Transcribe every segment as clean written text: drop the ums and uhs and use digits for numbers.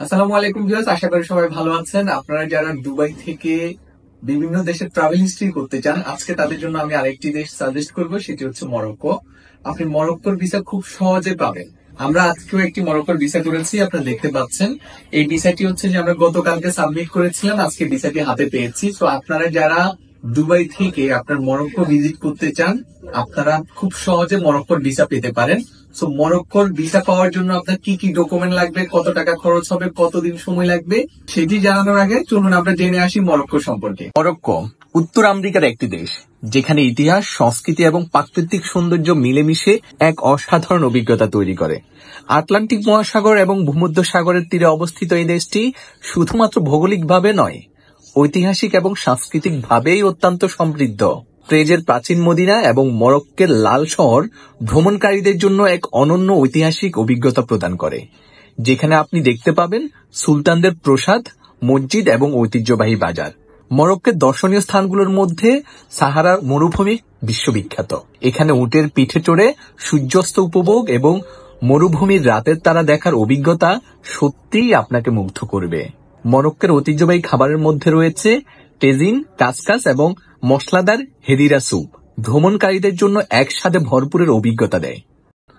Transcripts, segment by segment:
আসসালামু আলাইকুম ভিউয়ার্স, আশা করি সবাই ভালো আছেন। আপনারা যারা দুবাই থেকে বিভিন্ন দেশে ট্রাভেল হিস্ট্রি করতে চান, আজকে তাদের জন্য আমি আরেকটি দেশ সাজেস্ট করব, সেটি হচ্ছে মরক্কো। আপনি মরক্কোর ভিসা খুব সহজে পাবেন। আমরা আজকেও একটি মরক্কোর ভিসা করেছি, আপনারা দেখতে পাচ্ছেন। এই ভিসাটি হচ্ছে যে আমরা গতকালকে সাবমিট করেছিলাম, আজকে ভিসাটি হাতে পেয়েছি। তো আপনারা যারা দুবাই থেকে আপনার মরক্কো ভিজিট করতে চান, আপনারা খুব সহজে মরক্কোর ভিসা পেতে পারেন। সো মরক্কোর ভিসা পাওয়ার জন্য আপনার কি কি ডকুমেন্ট লাগবে, কত টাকা খরচ হবে, কতদিন সময় লাগবে, সেটি জানানোর আগে চলুন আমরা জেনে আসি মরক্কো সম্পর্কে। মরক্কো উত্তর আমেরিকার একটি দেশ, যেখানে ইতিহাস, সংস্কৃতি এবং প্রাকৃতিক সৌন্দর্য মিলেমিশে এক অসাধারণ অভিজ্ঞতা তৈরি করে। আটলান্টিক মহাসাগর এবং ভূমধ্য সাগরের তীরে অবস্থিত এই দেশটি শুধুমাত্র ভৌগোলিকভাবে নয়, ঐতিহাসিক এবং সাংস্কৃতিক ভাবেই অত্যন্ত সমৃদ্ধ। প্রেজের প্রাচীন মদিনা এবং মরক্কোর লাল শহর ভ্রমণকারীদের জন্য এক অনন্য ঐতিহাসিক অভিজ্ঞতা প্রদান করে, যেখানে আপনি দেখতে পাবেন সুলতানদের প্রাসাদ, মসজিদ এবং ঐতিহ্যবাহী বাজার। মরক্কোর দর্শনীয় স্থানগুলোর মধ্যে সাহারা মরুভূমি বিশ্ববিখ্যাত। এখানে উটের পিঠে চড়ে সূর্যাস্ত উপভোগ এবং মরুভূমির রাতের তারা দেখার অভিজ্ঞতা সত্যিই আপনাকে মুগ্ধ করবে। মরক্কোর ঐতিহ্যবাহী খাবারের মধ্যে রয়েছে টেজিন, কাসকাস এবং মশলাদার হেদিরা স্যুপ, ভ্রমণকারীদের জন্য একসাথে ভরপুরের অভিজ্ঞতা দেয়।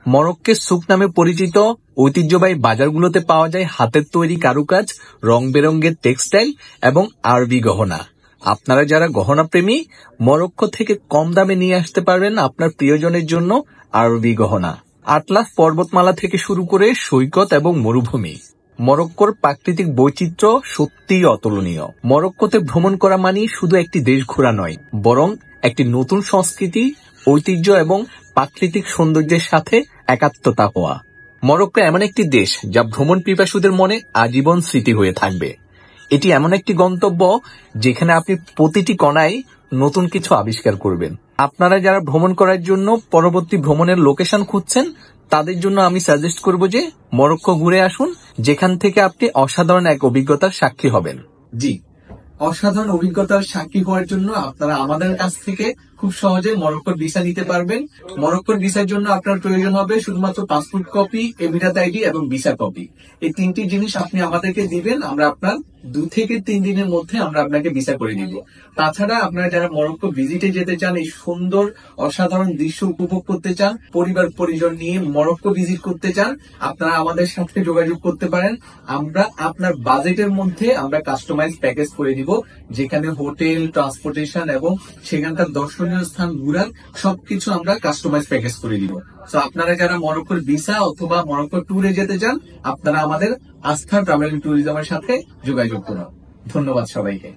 মরক্কোর সুক নামে পরিচিত ঐতিহ্যবাহী বাজারগুলোতে পাওয়া যায় হাতের তৈরি কারুকাজ, রং বেরঙের টেক্সটাইল এবং আরবি গহনা। আপনারা যারা গহনা প্রেমী, মরক্কো থেকে কম দামে নিয়ে আসতে পারবেন আপনার প্রিয়জনের জন্য আরবি গহনা। আটলাস পর্বতমালা থেকে শুরু করে সৈকত এবং মরুভূমি, মরক্কোর প্রাকৃতিক বৈচিত্র্য সত্যিই অতুলনীয়। মরক্কোতে ভ্রমণ করা মানে শুধু একটি দেশ ঘোরা নয়, বরং একটি নতুন সংস্কৃতি, ঐতিহ্য এবং প্রাকৃতিক সৌন্দর্যের সাথে একাত্মতা হওয়া। মরক্কো এমন একটি দেশ যা ভ্রমণ পিপাসুদের মনে আজীবন স্মৃতি হয়ে থাকবে। এটি এমন একটি গন্তব্য যেখানে আপনি প্রতিটি কণায় নতুন কিছু আবিষ্কার করবেন। আপনারা যারা ভ্রমণ করার জন্য পরবর্তী ভ্রমণের লোকেশন খুঁজছেন, তাদের জন্য আমি সাজেস্ট করব যে মরক্কো ঘুরে আসুন, যেখান থেকে আপনি অসাধারণ এক অভিজ্ঞতার সাক্ষী হবেন। জি, অসাধারণ অভিজ্ঞতার সাক্ষী হওয়ার জন্য আপনারা আমাদের কাছ থেকে খুব সহজে মরক্কোর ভিসা নিতে পারবেন। মরক্কোর ভিসার জন্য আপনার প্রয়োজন হবে শুধুমাত্র পাসপোর্ট কপি, এমিরাত আইডি এবং ভিসা কপি। এই তিনটি জিনিস আপনি আমাদেরকে দিবেন, আমরা আপনার 2 থেকে 3 দিনের মধ্যে আমরা আপনাকে ভিসা করে দিব। তাছাড়া আপনারা যারা মরক্কো ভিজিটে যেতে চান, এই সুন্দর অসাধারণ দৃশ্য উপভোগ করতে চান, পরিবার পরিজন নিয়ে মরক্কো ভিজিট করতে চান, আপনারা আমাদের সাথে যোগাযোগ করতে পারেন। আমরা আপনার বাজেটের মধ্যে আমরা কাস্টমাইজ প্যাকেজ করে দিব, যেখানে হোটেল, ট্রান্সপোর্টেশন এবং সেখানকার দর্শনীয় স্থান ঘুরার সবকিছু আমরা কাস্টমাইজ প্যাকেজ করে দিব। তো আপনারা যারা মরক্কোর ভিসা অথবা মরক্কো ট্যুরে যেতে চান, আপনারা আমাদের আস্থা ট্রাভেল ট্যুরিজমের সাথে যোগাযোগ করুন। ধন্যবাদ সবাইকে।